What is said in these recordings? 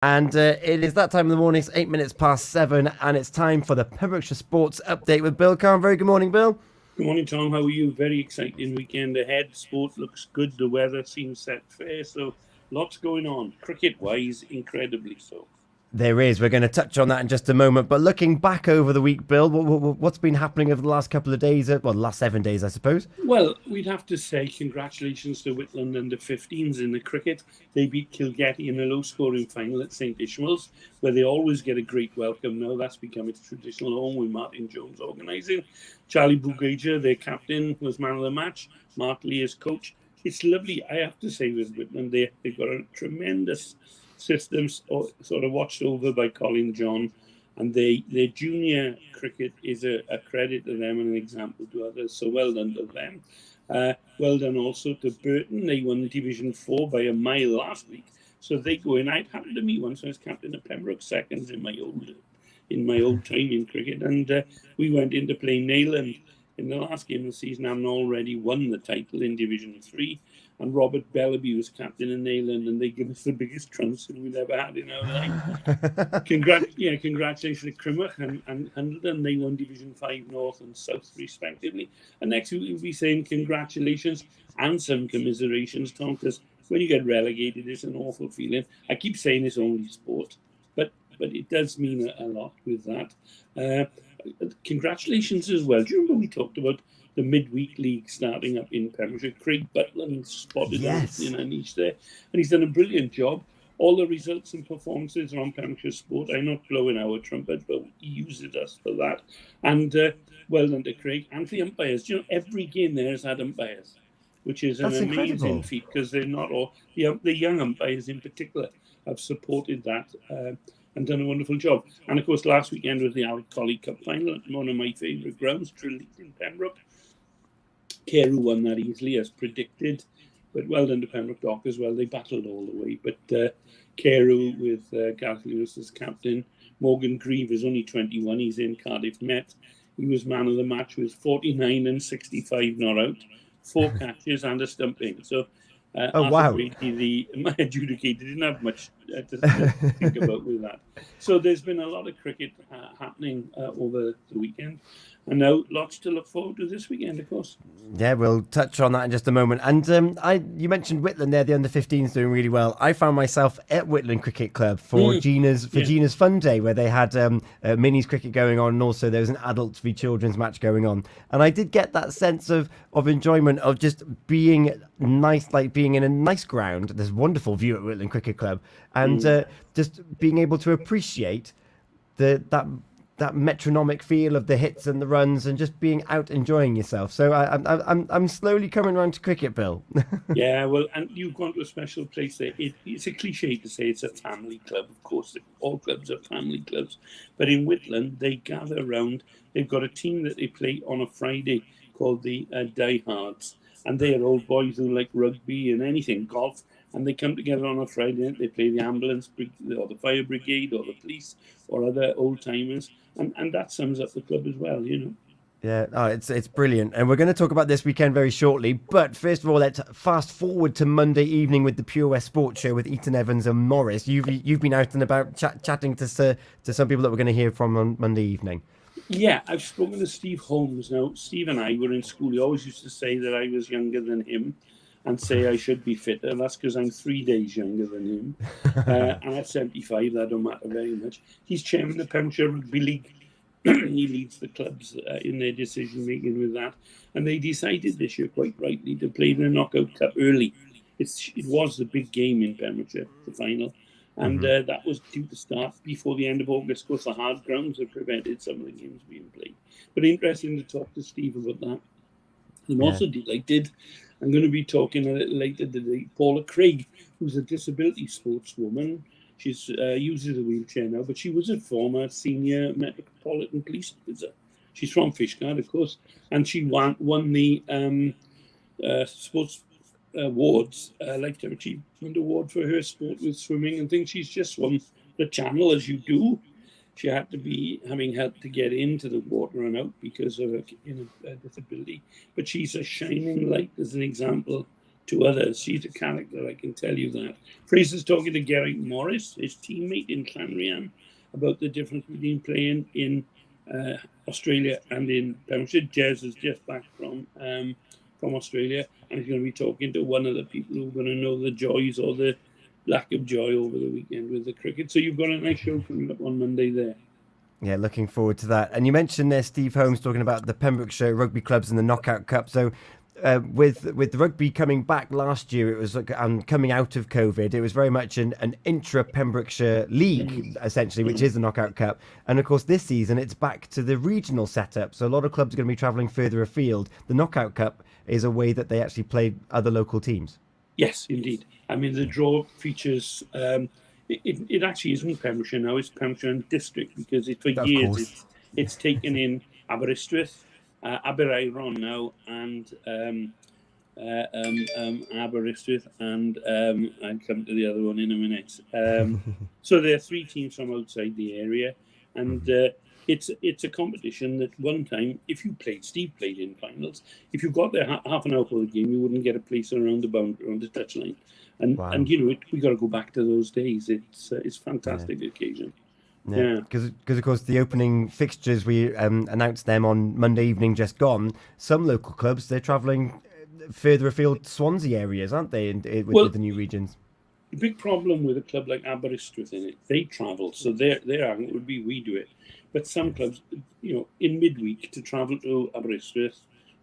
And it is that time of the morning. It's 8 minutes past 7, and it's time for the Pembrokeshire Sports Update with Bill Carne. Very good morning, Bill. Good morning, Tom. How are you? Very exciting weekend ahead. Sport looks good. The weather seems set fair. So lots going on. Cricket-wise, incredibly so. There is. We're going to touch on that in just a moment. But looking back over the week, Bill, what's been happening over the last couple of days? Well, the last 7 days, I suppose. Well, we'd have to say congratulations to Whitland under 15s in the cricket. They beat Kilgetty in a low-scoring final at St Ishmael's, where they always get a great welcome. Now that's become its traditional home with Martin Jones organising. Charlie Bugaja, their captain, was man of the match. Mark Lee as coach. It's lovely, I have to say, with Whitland. They've got a tremendous system, sort of watched over by Colin John. And their junior cricket is a credit to them and an example to others. So well done to them. Well done also to Burton. They won Division 4 by a mile last week. So they go in. It happened to me once. I was captain of Pembroke Seconds in my old time in cricket. And we went in to play Nayland in the last game of the season, having already won the title in Division 3. And Robert Bellaby was captain in Nayland, and they give us the biggest trouncing we've ever had in our life. Congratulations to Crimmock and Hundleton. They won Division 5 North and South, respectively. And next week, we'll be saying congratulations and some commiserations, Tom, because when you get relegated, it's an awful feeling. I keep saying it's only sport, but it does mean a lot with that. Congratulations as well. Do you remember we talked about the midweek league starting up in Pembrokeshire? Craig Butland spotted in a niche there, and he's done a brilliant job. All the results and performances are on Pembrokeshire Sport. I'm not blowing our trumpet, but he uses us for that. And well done to Craig and the umpires. You know, every game there has had umpires, which is an amazing feat, because they're not all the young umpires in particular have supported that. And done a wonderful job. And of course, last weekend was the Alec Colley Cup final at one of my favourite grounds, Trilith in Pembroke. Carew won that easily, as predicted, but well done to Pembroke Dock as well. They battled all the way. But Carew with Gareth Lewis as captain. Morgan Grieve is only 21. He's in Cardiff Met. He was man of the match with 49 and 65 not out, 4 catches and a stumping. So wow. The adjudicator didn't have much to think about with that. So there's been a lot of cricket happening over the weekend. And now lots to look forward to this weekend, of course. Yeah, we'll touch on that in just a moment. And you mentioned Whitland there, the under-15s doing really well. I found myself at Whitland Cricket Club for Gina's Fun Day, where they had minis cricket going on, and also there was an adults v children's match going on. And I did get that sense of enjoyment of just being nice, like being in a nice ground. There's a wonderful view at Whitland Cricket Club, and just being able to appreciate that metronomic feel of the hits and the runs, and just being out enjoying yourself. So I'm slowly coming around to cricket, Bill. Yeah, well, and you've gone to a special place there. It's a cliche to say it's a family club. Of course, all clubs are family clubs. But in Whitland, they gather around. They've got a team that they play on a Friday called the Diehards. And they are old boys who like rugby and anything, golf. And they come together on a Friday night. They play the ambulance or the fire brigade or the police or other old timers. And that sums up the club as well, you know. Yeah, it's brilliant. And we're going to talk about this weekend very shortly. But first of all, let's fast forward to Monday evening with the Pure West Sports Show with Eaton Evans and Morris. You've been out and about chatting to some people that we're going to hear from on Monday evening. Yeah, I've spoken to Steve Holmes now. Steve and I were in school. He always used to say that I was younger than him and say I should be fitter. That's because I'm 3 days younger than him. And at 75, that don't matter very much. He's chairman of the Pembrokeshire Rugby League. He leads the clubs in their decision-making with that. And they decided this year, quite rightly, to play the Knockout Cup early. It was the big game in Pembrokeshire, the final. And that was due to start before the end of August. Of course, the hard grounds have prevented some of the games being played. But interesting to talk to Steve about that. I'm also delighted. I'm going to be talking a little later today. Paula Craig, who's a disability sportswoman. She uses a wheelchair now, but she was a former senior Metropolitan Police officer. She's from Fishguard, of course, and she won the sports awards, Lifetime Achievement Award for her sport with swimming and things. She's just won the channel, as you do. She had to be having help to get into the water and out because of a disability. But she's a shining light as an example to others. She's a character, I can tell you that. Fraser's talking to Garrick Morris, his teammate in Llanrhian, about the difference between playing in Australia and in Pembrokeshire. Jez is just back from Australia, and he's going to be talking to one of the people who are going to know the joys or the lack of joy over the weekend with the cricket. So you've got a nice show coming up on Monday there. Yeah, looking forward to that. And you mentioned there Steve Holmes talking about the Pembrokeshire rugby clubs and the Knockout Cup. So with the rugby coming back last year, it was coming out of COVID, it was very much an intra-Pembrokeshire league, essentially, which is the Knockout Cup. And of course, this season, it's back to the regional setup. So a lot of clubs are going to be travelling further afield. The Knockout Cup is a way that they actually play other local teams. Yes, indeed. I mean, the draw features... It actually isn't Pembrokeshire now, it's Pembrokeshire and District, because for years it's taken in Aberystwyth, Aberaeron now, and Aberystwyth, and I'll come to the other one in a minute. So there are 3 teams from outside the area, and it's a competition that one time, if you played, Steve played in finals, if you got there half an hour for the game, you wouldn't get a place around the boundary, around the touchline. And you know, we got to go back to those days. It's a fantastic occasion. Yeah, because of course the opening fixtures, we announced them on Monday evening just gone. Some local clubs, they're travelling further afield, Swansea areas, aren't they, with the new regions? The big problem with a club like Aberystwyth in it, they travel, so their argument would be we do it. But some clubs, you know, in midweek to travel to Aberystwyth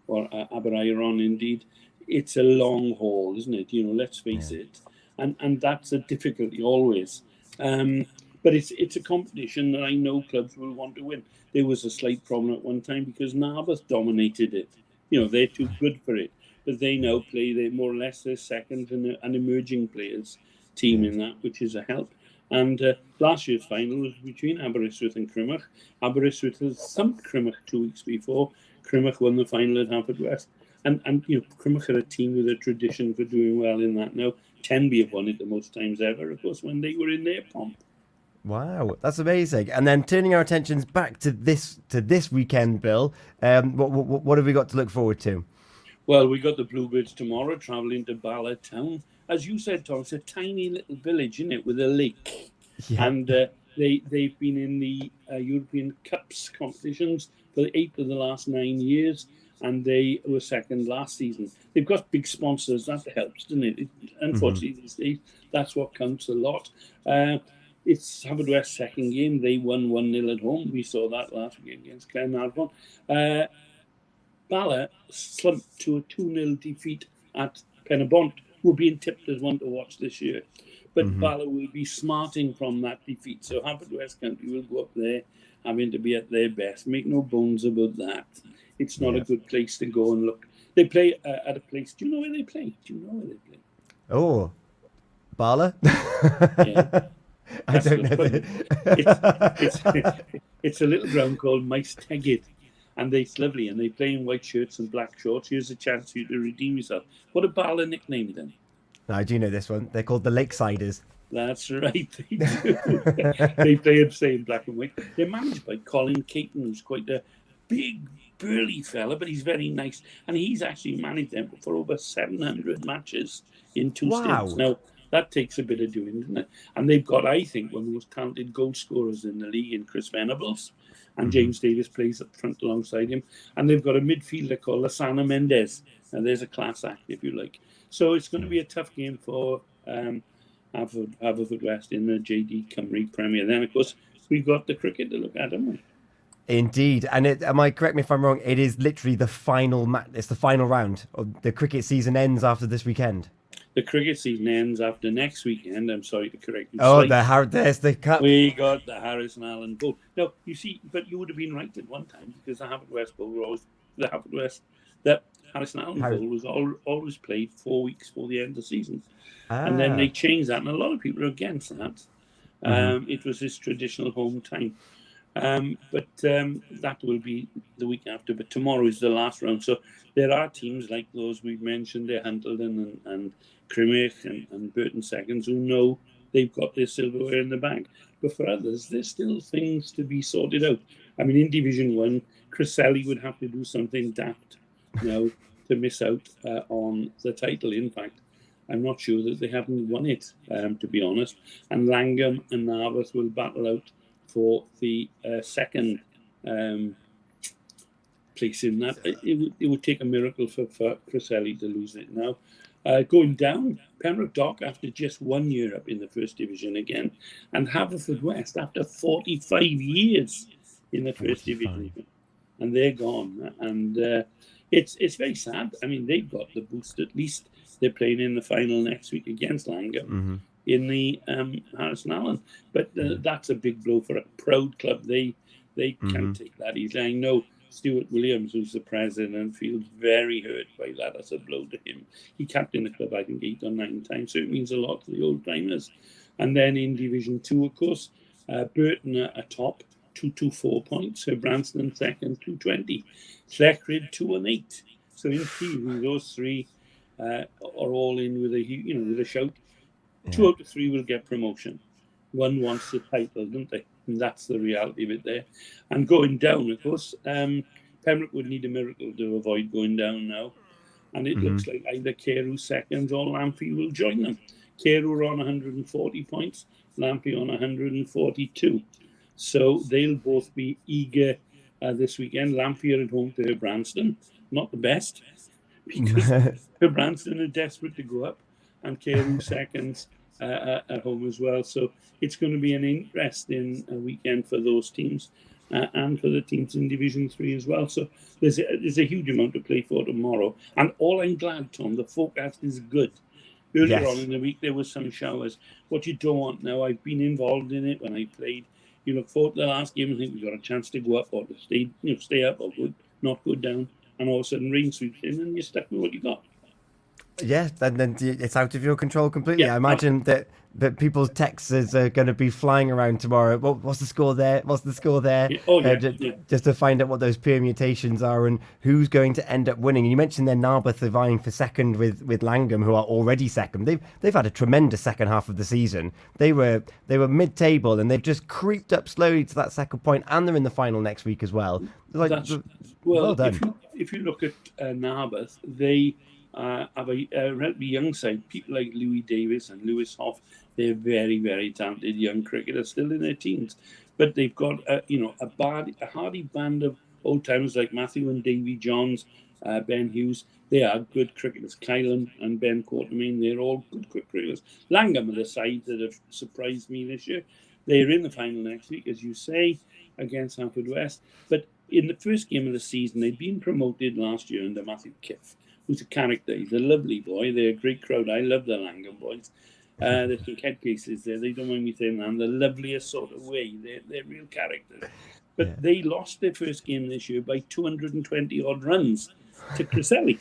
or Aberaeron indeed, it's a long haul, isn't it? You know, let's face it. And that's a difficulty always. But it's a competition that I know clubs will want to win. There was a slight problem at one time because Narberth dominated it. You know, they're too good for it. But they now play, they're more or less their second and an emerging players team in that, which is a help. And last year's final was between Aberystwyth and Crymych. Aberystwyth has thumped Crymych 2 weeks before. Crymych won the final at Haverfordwest. And you know, Crymych are a team with a tradition for doing well in that now. Tenby have won it the most times ever, of course, when they were in their pomp. Wow, that's amazing. And then turning our attentions back to this weekend, Bill, what have we got to look forward to? Well, we got the Bluebirds tomorrow, travelling to Bala Town. As you said, Tom, it's a tiny little village, isn't it, with a lake. Yeah. And they've been in the European Cups competitions for 8 of the last 9 years. And they were second last season. They've got big sponsors. That helps, doesn't it? Unfortunately, these days, that's what counts a lot. It's Haverfordwest's second game. They won 1-0 at home. We saw that last week against Carne. Bala slumped to a 2-0 defeat at Pennebont, who are being tipped as one to watch this year. But Bala will be smarting from that defeat. So Haverfordwest County will go up there having to be at their best. Make no bones about that. It's not a good place to go and look. They play at a place. Do you know where they play? Oh, Bala? Yeah. I don't know. It's a little ground called Maes Tegid, and it's lovely. And they play in white shirts and black shorts. Here's a chance for you to redeem yourself. What a Bala nickname then? I do know this one. They're called the Lakesiders. That's right, they do. They play and say in black and white. They're managed by Colin Caton, who's quite a big, burly fella, but he's very nice. And he's actually managed them for over 700 matches in 2 stints. Now, that takes a bit of doing, doesn't it? And they've got, I think, one of the most talented goal scorers in the league in Chris Venables. And James Davis plays up front alongside him. And they've got a midfielder called Lasana Mendes. And there's a class act, if you like. So it's going to be a tough game for Haverfordwest in the JD Cymru Premier. Then, of course, we've got the cricket to look at, haven't we? Indeed. And am I correct me if I'm wrong? It is literally the final match. It's the final round. The cricket season ends after this weekend. The cricket season ends after next weekend. I'm sorry to correct you. Oh, there's the cup. We got the Harrison Allen Bowl. No, you see, but you would have been right at one time because the Haverfordwest Bowl were always the Harrison Allen Bowl was always played 4 weeks before the end of the season. And then they changed that, and a lot of people are against that. It was his traditional home time. But that will be the week after. But tomorrow is the last round. So there are teams like those we've mentioned, Huntledon and Crymych and Burton Seconds, who know they've got their silverware in the bag. But for others, there's still things to be sorted out. I mean, in Division 1, Chris Selly would have to do something daft now to miss out on the title. In fact, I'm not sure that they haven't won it, to be honest. And Langham and Narberth will battle out for the second place in that. It would take a miracle for Cresselly to lose it now. Going down, Pembroke Dock after just 1 year up in the First Division again, and Haverfordwest after 45 years in the First Division, and they're gone. And it's very sad. I mean, they've got the boost. At least they're playing in the final next week against Langham in the Harrison Allen. But that's a big blow for a proud club. They can't take that easily. I know Stuart Williams, who's the president, feels very hurt by that as a blow to him. He captained the club, I think, 8 or 9 times, so it means a lot to the old-timers. And then in Division 2, of course, Burton are top, 224 points. Branston second, 220. Llechrid 2 and 8. So in theory, those three are all in with a shout. Yeah. 2 out of 3 will get promotion. One wants the title, don't they? And that's the reality of it there. And going down, of course, Pembroke would need a miracle to avoid going down now. And it looks like either Carew second or Lamphy will join them. Carew are on 140 points, Lamphy on 142. So they'll both be eager this weekend. Lamphy are at home to Branston. Not the best, because Branston are desperate to go up. And Carew seconds at home as well. So it's going to be an interesting weekend for those teams and for the teams in Division 3 as well. So there's a huge amount to play for tomorrow. And all I'm glad, Tom, the forecast is good. Earlier on in the week, there was some showers. What you don't want now, I've been involved in it when I played. You look forward to the last game and think we've got a chance to go up or to stay up or not go down. And all of a sudden rain sweeps in and you're stuck with what you got. Yeah, and then it's out of your control completely. Yeah, I imagine that people's texts are going to be flying around tomorrow. What's the score there? What's the score there? Just to find out what those permutations are and who's going to end up winning. And you mentioned then Narberth are vying for second with Langham, who are already second. They've had a tremendous second half of the season. They were mid-table and they've just creeped up slowly to that second point, and they're in the final next week as well. Well done. If you look at Narberth, they have a relatively young side. People like Louis Davis and Lewis Hoff, they're very, very talented young cricketers, still in their teens. But they've got a hardy band of old timers like Matthew and Davy Johns, Ben Hughes. They are good cricketers. Kylan and Ben Quartermain, they're all good cricketers. Langham are the side that have surprised me this year. They're in the final next week, as you say, against Haverfordwest. But in the first game of the season, they'd been promoted last year under Matthew Kiff, who's a character. He's a lovely boy. They're a great crowd. I love the Langham boys. There's some head cases there. They don't mind me saying that in the loveliest sort of way. They're real characters. But they lost their first game this year by 220-odd runs to Cresselly.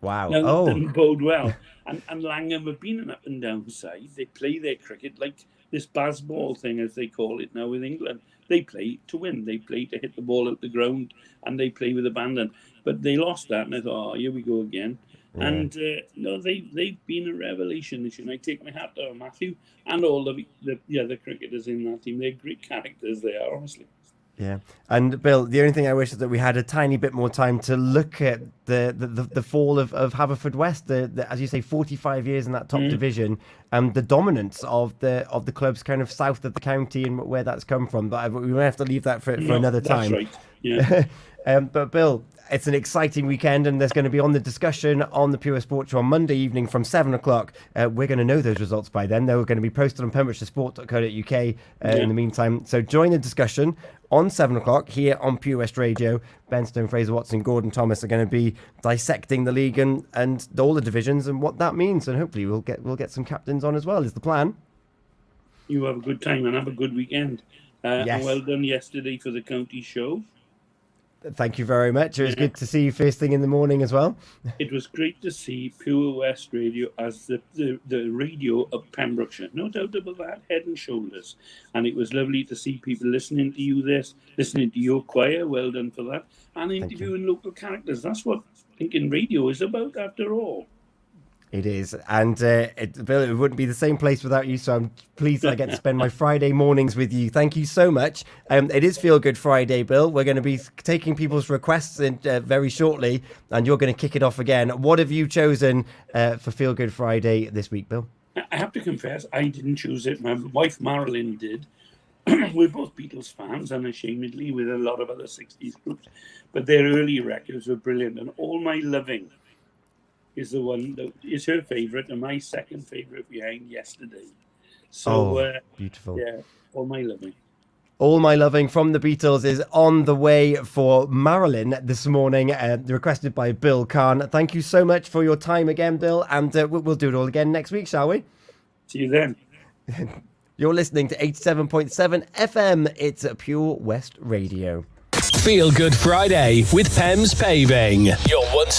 Wow. Now, that didn't bode well. And Langham have been an up-and-down side. They play their cricket like this baseball thing, as they call it now with England. They play to win. They play to hit the ball at the ground, and they play with abandon. But they lost that, and I thought, here we go again. Yeah. And they've been a revelation this year. And I take my hat to Matthew and all the other cricketers in that team. They're great characters, they are, honestly. Yeah, and Bill, the only thing I wish is that we had a tiny bit more time to look at the fall of Haverfordwest. The as you say, 45 years in that top division, the dominance of the clubs kind of south of the county and where that's come from. But we may have to leave that for another time. That's right. Yeah. But Bill, it's an exciting weekend, and there's going to be on the discussion on the Pure Sport Show on Monday evening from 7 o'clock. We're going to know those results by then. They're going to be posted on pembrokeshiresport.co.uk in the meantime. So join the discussion on 7 o'clock here on Pure West Radio. Ben Stone, Fraser Watson, Gordon Thomas are going to be dissecting the league and all the divisions and what that means. And hopefully we'll get some captains on as well, is the plan. You have a good time and have a good weekend. Yes. Well done yesterday for the county show. Thank you very much. It was good to see you first thing in the morning as well. It was great to see Pure West Radio as the radio of Pembrokeshire. No doubt about that, head and shoulders. And it was lovely to see people listening to you listening to your choir. Well done for that. And interviewing local characters. That's what thinking radio is about after all. It is. And Bill, it wouldn't be the same place without you, so I'm pleased I get to spend my Friday mornings with you. Thank you so much. It is Feel Good Friday, Bill. We're going to be taking people's requests in, very shortly, and you're going to kick it off again. What have you chosen for Feel Good Friday this week, Bill? I have to confess, I didn't choose it. My wife Marilyn did. We're both Beatles fans, unashamedly, with a lot of other 60s groups. But their early records were brilliant. And All My Loving is the one that is her favourite and my second favourite behind Yesterday. So, beautiful. Yeah, All My Loving. All My Loving from the Beatles is on the way for Marilyn this morning, requested by Bill Carne. Thank you so much for your time again, Bill, and we'll do it all again next week, shall we? See you then. You're listening to 87.7 FM. It's a Pure West Radio. Feel Good Friday with Pem's Paving. Your one